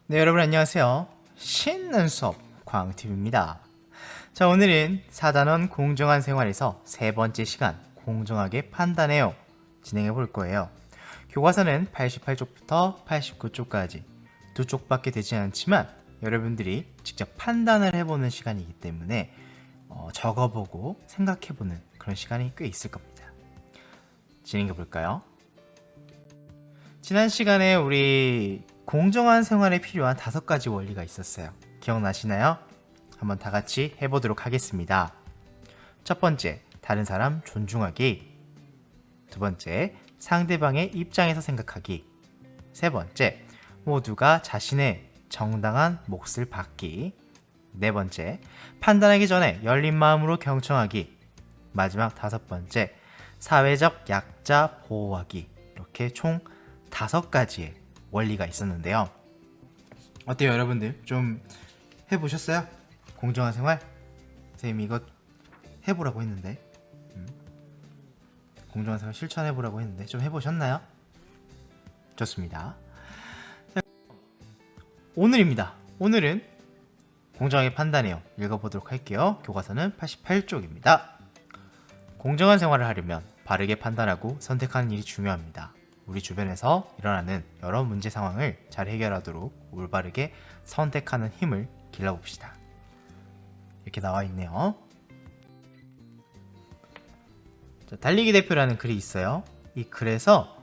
네, 여러분 안녕하세요. 신는 수업 광TV입니다. 자, 오늘은 4단원 공정한 생활에서 세 번째 시간 공정하게 판단해요 진행해 볼 거예요. 교과서는 88쪽부터 89쪽까지 두 쪽밖에 되지 않지만 여러분들이 직접 판단을 해보는 시간이기 때문에 적어보고 생각해보는 그런 시간이 꽤 있을 겁니다. 진행해 볼까요? 지난 시간에 우리 공정한 생활에 필요한 5가지 원리가 있었어요. 기억나시나요? 한번 다 같이 해보도록 하겠습니다. 첫 번째, 다른 사람 존중하기. 두 번째, 상대방의 입장에서 생각하기. 세 번째, 모두가 자신의 정당한 몫을 받기. 네 번째, 판단하기 전에 열린 마음으로 경청하기. 마지막 5번째, 사회적 약자 보호하기. 이렇게 총 5가지의 원리가 있었는데요. 어때요, 여러분들? 좀 해보셨어요? 공정한 생활? 선생님이 이거 해보라고 했는데 공정한 생활 실천해보라고 했는데 좀 해보셨나요? 좋습니다. 자, 오늘입니다. 오늘은 공정하게 판단해요 읽어보도록 할게요. 교과서는 88쪽입니다. 공정한 생활을 하려면 바르게 판단하고 선택하는 일이 중요합니다. 우리 주변에서 일어나는 여러 문제 상황을 잘 해결하도록 올바르게 선택하는 힘을 길러봅시다. 이렇게 나와 있네요. 자, 달리기 대표라는 글이 있어요. 이 글에서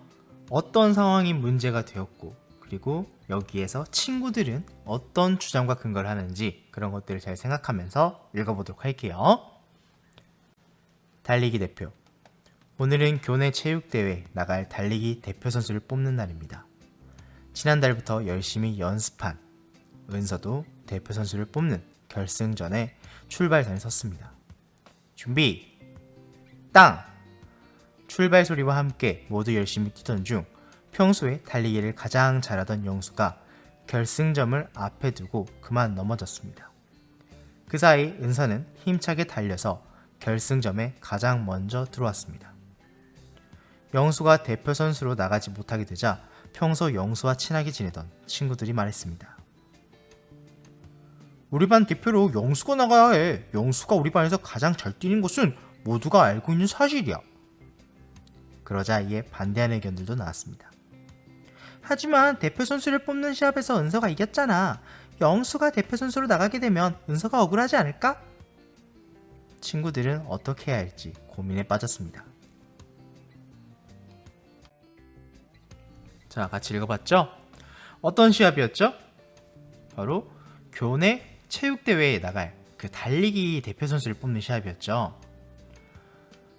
어떤 상황이 문제가 되었고, 그리고 여기에서 친구들은 어떤 주장과 근거를 하는지 그런 것들을 잘 생각하면서 읽어보도록 할게요. 달리기 대표. 오늘은 교내 체육대회에 나갈 달리기 대표 선수를 뽑는 날입니다. 지난달부터 열심히 연습한 은서도 대표 선수를 뽑는 결승전에 출발선에 섰습니다. 준비! 땅! 출발 소리와 함께 모두 열심히 뛰던 중 평소에 달리기를 가장 잘하던 영수가 결승점을 앞에 두고 그만 넘어졌습니다. 그 사이 은서는 힘차게 달려서 결승점에 가장 먼저 들어왔습니다. 영수가 대표 선수로 나가지 못하게 되자 평소 영수와 친하게 지내던 친구들이 말했습니다. 우리 반 대표로 영수가 나가야 해. 영수가 우리 반에서 가장 잘 뛰는 것은 모두가 알고 있는 사실이야. 그러자 이에 반대하는 의견들도 나왔습니다. 하지만 대표 선수를 뽑는 시합에서 은서가 이겼잖아. 영수가 대표 선수로 나가게 되면 은서가 억울하지 않을까? 친구들은 어떻게 해야 할지 고민에 빠졌습니다. 자, 같이 읽어봤죠? 어떤 시합이었죠? 바로 교내 체육대회에 나갈 그 달리기 대표 선수를 뽑는 시합이었죠.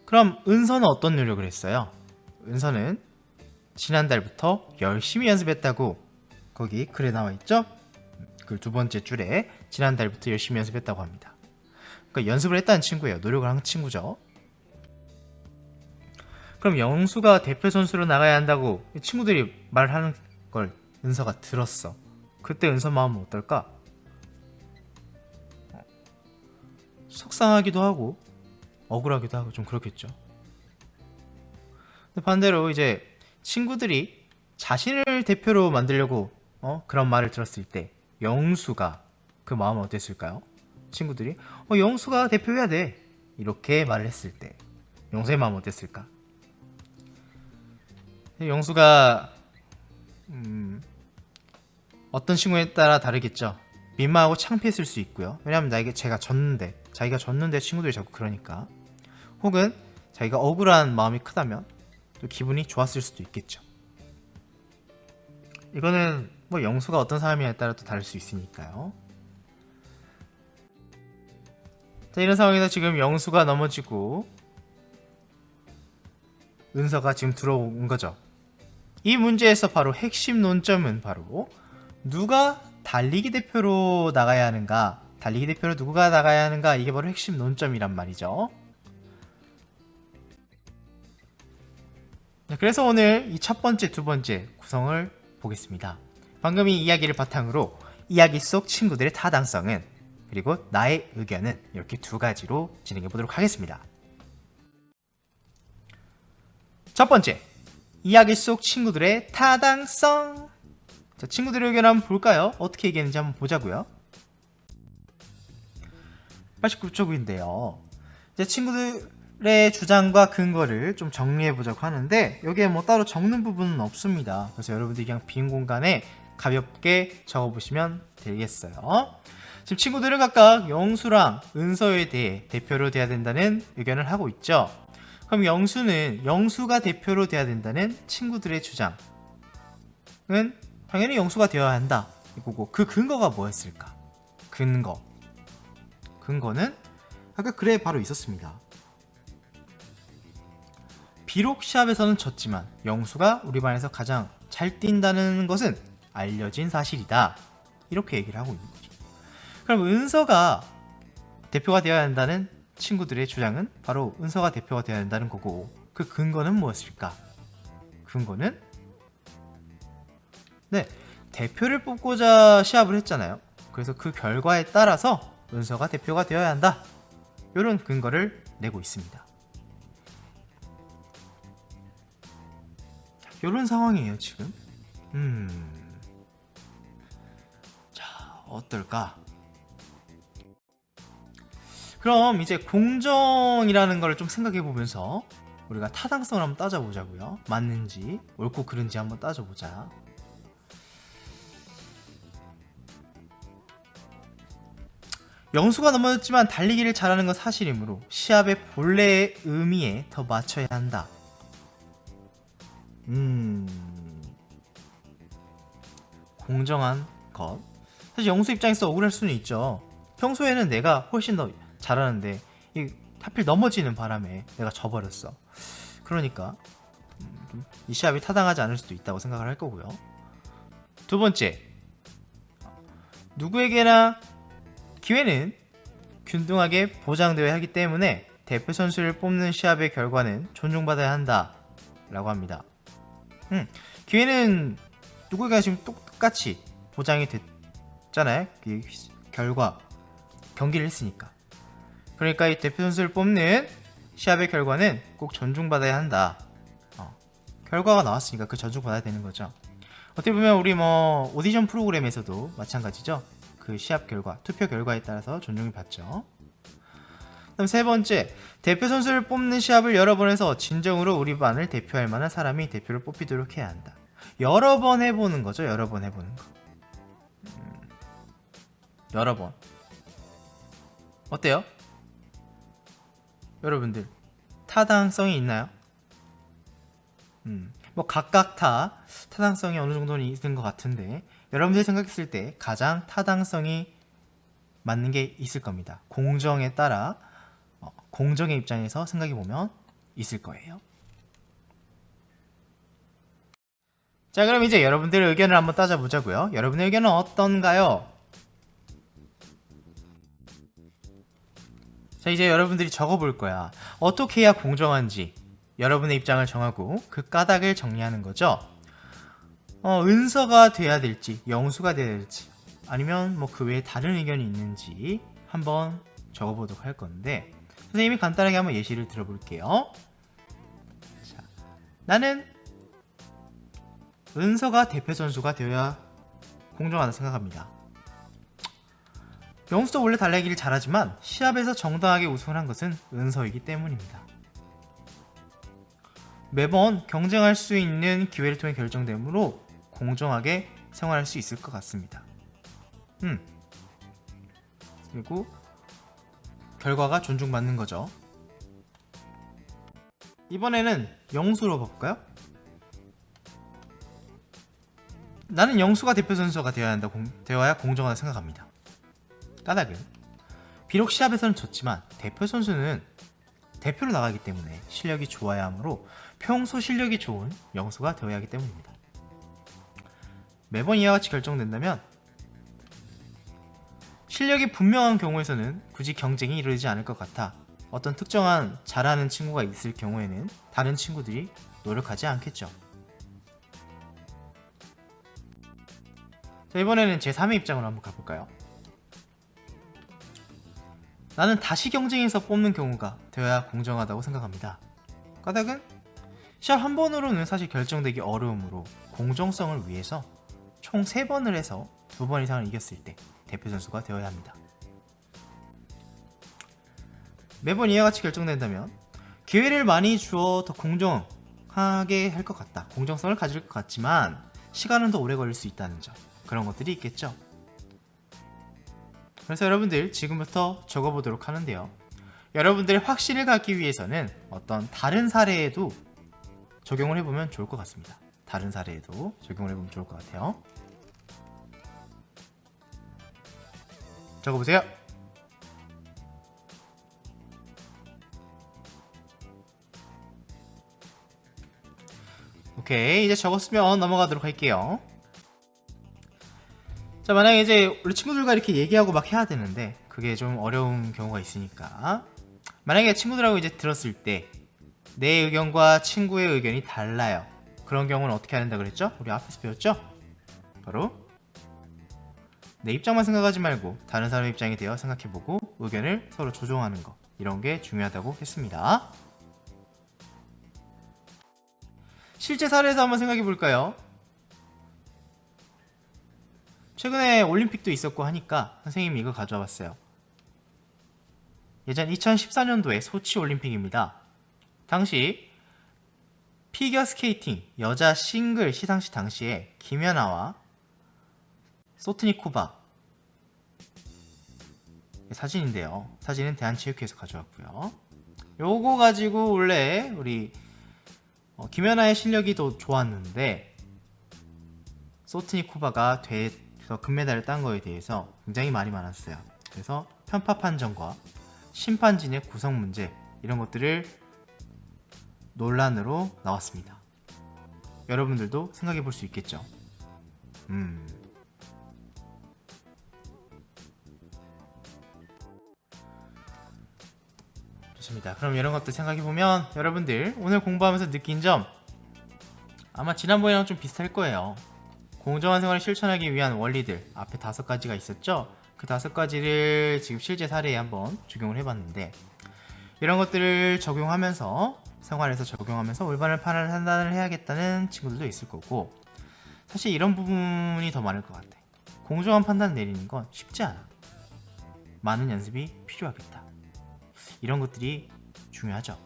그럼 은서는 어떤 노력을 했어요? 은서는 지난달부터 열심히 연습했다고 거기 글에 나와 있죠? 그 두 번째 줄에 지난달부터 열심히 연습했다고 합니다. 그러니까 연습을 했다는 친구예요. 노력을 한 친구죠. 그럼 영수가 대표 선수로 나가야 한다고 친구들이 말하는 걸 은서가 들었어. 그때 은서 마음은 어떨까? 속상하기도 하고 억울하기도 하고 좀 그렇겠죠. 근데 반대로 이제 친구들이 자신을 대표로 만들려고 그런 말을 들었을 때 영수가 그 마음은 어땠을까요? 친구들이 영수가 대표해야 돼 이렇게 말을 했을 때 영수의 마음은 어땠을까? 영수가 어떤 친구에 따라 다르겠죠. 민망하고 창피했을 수 있고요. 왜냐하면 자기가 졌는데 친구들이 자꾸 그러니까. 혹은 자기가 억울한 마음이 크다면 또 기분이 좋았을 수도 있겠죠. 이거는 뭐 영수가 어떤 사람이냐에 따라 또 다를 수 있으니까요. 자, 이런 상황에서 지금 영수가 넘어지고 은서가 지금 들어온 거죠. 이 문제에서 바로 핵심 논점은 바로 누가 달리기 대표로 나가야 하는가, 달리기 대표로 누구가 나가야 하는가, 이게 바로 핵심 논점이란 말이죠. 그래서 오늘 이 첫 번째, 두 번째 구성을 보겠습니다. 방금 이 이야기를 바탕으로 이야기 속 친구들의 타당성은, 그리고 나의 의견은 이렇게 2가지로 진행해 보도록 하겠습니다. 첫 번째, 이야기 속 친구들의 타당성. 자, 친구들의 의견 한번 볼까요? 어떻게 얘기했는지 한번 보자고요. 89쪽인데요. 이제 친구들의 주장과 근거를 좀 정리해 보자고 하는데 여기에 뭐 따로 적는 부분은 없습니다. 그래서 여러분들이 그냥 빈 공간에 가볍게 적어보시면 되겠어요. 지금 친구들은 각각 영수랑 은서에 대해 대표로 돼야 된다는 의견을 하고 있죠. 그럼 영수가 대표로 돼야 된다는 친구들의 주장은 당연히 영수가 되어야 한다 이거고, 그 근거가 뭐였을까? 근거는 아까 글에 바로 있었습니다. 비록 시합에서는 졌지만 영수가 우리 반에서 가장 잘 뛴다는 것은 알려진 사실이다, 이렇게 얘기를 하고 있는 거죠. 그럼 은서가 대표가 되어야 한다는 친구들의 주장은 바로 은서가 대표가 되어야 한다는 거고, 그 근거는 무엇일까? 근거는 대표를 뽑고자 시합을 했잖아요. 그래서 그 결과에 따라서 은서가 대표가 되어야 한다, 이런 근거를 내고 있습니다. 이런 상황이에요 지금. 자, 어떨까? 그럼 이제 공정이라는 걸 좀 생각해 보면서 우리가 타당성을 한번 따져보자고요. 맞는지 옳고 그른지 한번 따져보자. 영수가 넘어졌지만 달리기를 잘하는 건 사실이므로 시합의 본래의 의미에 더 맞춰야 한다. 공정한 것. 사실 영수 입장에서 억울할 수는 있죠. 평소에는 내가 훨씬 더 잘하는데 하필 넘어지는 바람에 내가 져버렸어. 그러니까 이 시합이 타당하지 않을 수도 있다고 생각을 할 거고요. 두 번째, 누구에게나 기회는 균등하게 보장되어야 하기 때문에 대표 선수를 뽑는 시합의 결과는 존중받아야 한다 라고 합니다. 기회는 누구에게나 지금 똑같이 보장이 됐잖아요. 결과, 경기를 했으니까. 그러니까 이 대표 선수를 뽑는 시합의 결과는 꼭 존중받아야 한다. 결과가 나왔으니까 그 존중받아야 되는 거죠. 어떻게 보면 우리 오디션 프로그램에서도 마찬가지죠. 그 시합 결과, 투표 결과에 따라서 존중을 받죠. 그럼 세 번째, 대표 선수를 뽑는 시합을 여러 번 해서 진정으로 우리 반을 대표할 만한 사람이 대표를 뽑히도록 해야 한다. 여러 번 해보는 거죠. 여러 번 해보는 거. 여러 번. 어때요? 여러분들 타당성이 있나요? 각각 타당성이 어느 정도는 있는 것 같은데, 여러분들이 생각했을 때 가장 타당성이 맞는 게 있을 겁니다. 공정에 따라 공정의 입장에서 생각해보면 있을 거예요. 자, 그럼 이제 여러분들의 의견을 한번 따져보자고요. 여러분의 의견은 어떤가요? 자, 이제 여러분들이 적어볼 거야. 어떻게 해야 공정한지 여러분의 입장을 정하고 그 까닭을 정리하는 거죠. 은서가 돼야 될지, 영수가 돼야 될지, 아니면 그 외에 다른 의견이 있는지 한번 적어보도록 할 건데, 선생님이 간단하게 한번 예시를 들어볼게요. 자, 나는 은서가 대표 선수가 되어야 공정하다 생각합니다. 영수도 원래 달리기를 잘하지만 시합에서 정당하게 우승을 한 것은 은서이기 때문입니다. 매번 경쟁할 수 있는 기회를 통해 결정되므로 공정하게 생활할 수 있을 것 같습니다. 그리고 결과가 존중받는 거죠. 이번에는 영수로 볼까요? 나는 영수가 대표 선수가 되어야 공정하다 생각합니다. 까닭은 비록 시합에서는 졌지만 대표 선수는 대표로 나가기 때문에 실력이 좋아야 하므로 평소 실력이 좋은 영수가 되어야 하기 때문입니다. 매번 이와 같이 결정된다면 실력이 분명한 경우에서는 굳이 경쟁이 이루어지지 않을 것 같아 어떤 특정한 잘하는 친구가 있을 경우에는 다른 친구들이 노력하지 않겠죠. 자, 이번에는 제3의 입장으로 한번 가볼까요? 나는 다시 경쟁에서 뽑는 경우가 되어야 공정하다고 생각합니다. 까닭은 시합 한 번으로는 사실 결정되기 어려우므로 공정성을 위해서 총 3번을 해서 2번 이상을 이겼을 때 대표 선수가 되어야 합니다. 매번 이와 같이 결정된다면 기회를 많이 주어 더 공정하게 할 것 같다. 공정성을 가질 것 같지만 시간은 더 오래 걸릴 수 있다는 점, 그런 것들이 있겠죠. 그래서 여러분들 지금부터 적어보도록 하는데요. 여러분들의 확신을 갖기 위해서는 어떤 다른 사례에도 적용을 해보면 좋을 것 같습니다. 다른 사례에도 적용을 해보면 좋을 것 같아요. 적어보세요. 오케이, 이제 적었으면 넘어가도록 할게요. 자, 만약에 이제 우리 친구들과 이렇게 얘기하고 막 해야 되는데 그게 좀 어려운 경우가 있으니까, 만약에 친구들하고 이제 들었을 때 내 의견과 친구의 의견이 달라요. 그런 경우는 어떻게 하는다 그랬죠? 우리 앞에서 배웠죠? 바로 내 입장만 생각하지 말고 다른 사람의 입장에 대해 생각해보고 의견을 서로 조정하는 거, 이런 게 중요하다고 했습니다. 실제 사례에서 한번 생각해 볼까요? 최근에 올림픽도 있었고 하니까 선생님이 이거 가져와 봤어요. 예전 2014년도에 소치 올림픽입니다. 당시 피겨스케이팅 여자 싱글 시상식 당시에 김연아와 소트니코바 사진인데요. 사진은 대한체육회에서 가져왔고요. 요거 가지고 원래 우리 김연아의 실력이 더 좋았는데 소트니코바가 더 금메달을 딴 거에 대해서 굉장히 말이 많았어요. 그래서 편파 판정과 심판진의 구성 문제, 이런 것들을 논란으로 나왔습니다. 여러분들도 생각해 볼 수 있겠죠. 좋습니다. 그럼 이런 것들 생각해 보면 여러분들 오늘 공부하면서 느낀 점 아마 지난번이랑 좀 비슷할 거예요. 공정한 생활을 실천하기 위한 원리들 앞에 5가지가 있었죠. 그 5가지를 지금 실제 사례에 한번 적용을 해봤는데, 이런 것들을 적용하면서 생활에서 적용하면서 올바른 판단을 해야겠다는 친구들도 있을 거고, 사실 이런 부분이 더 많을 것 같아. 공정한 판단 내리는 건 쉽지 않아. 많은 연습이 필요하겠다. 이런 것들이 중요하죠.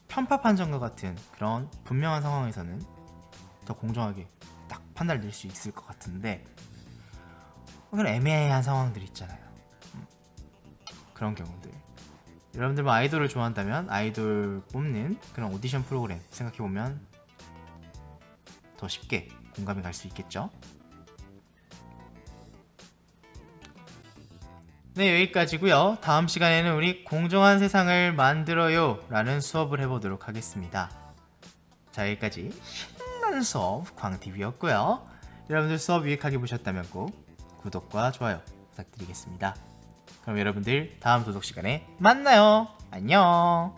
편파 판정과 같은 그런 분명한 상황에서는 더 공정하게 딱 판단을 낼 수 있을 것 같은데, 그런 애매한 상황들 있잖아요. 그런 경우들, 여러분들 뭐 아이돌을 좋아한다면 아이돌 뽑는 그런 오디션 프로그램 생각해보면 더 쉽게 공감이 갈 수 있겠죠. 네, 여기까지고요. 다음 시간에는 우리 공정한 세상을 만들어요 라는 수업을 해보도록 하겠습니다. 자, 여기까지 신나는 수업 광TV였고요. 여러분들 수업 유익하게 보셨다면 꼭 구독과 좋아요 부탁드리겠습니다. 그럼 여러분들 다음 도덕 시간에 만나요. 안녕.